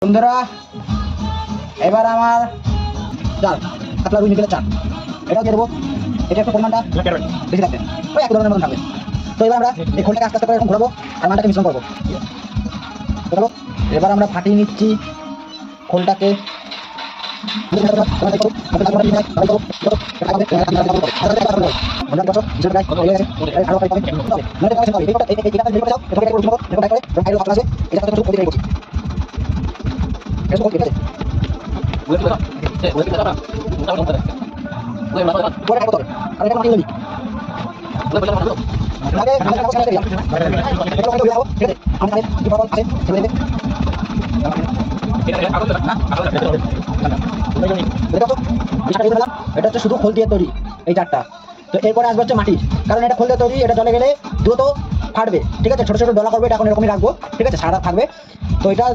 বন্ধুরা এবার আমার চাল আপনার রুই নিকেলের চাল এটাও দিয়ে দেবো। এটা একটু পরিমাণটা বেশি থাকবে, ওই এক ধরনের মতন থাকবে। তো এবার আমরা এই খোলটাকে আস্তে আস্তে করে এরকম ঘোরাবো আর মানটাকে মিশ্রণ করবো। চলো এবার আমরা ফাটিয়ে নিচ্ছি খোলটাকে। এটা হচ্ছে শুধু খোল দিয়ে তৈরি এই চারটা। তো এরপরে আসবে হচ্ছে মাটির, কারণ এটা খোল দিয়ে তৈরি, এটা জলে গেলে দ্রুত ফাটবে। ঠিক আছে, ছোট ছোট ডলা করবে, এটা এখন এরকমই রাখবো। ঠিক আছে, সারা থাকবে। তো এটা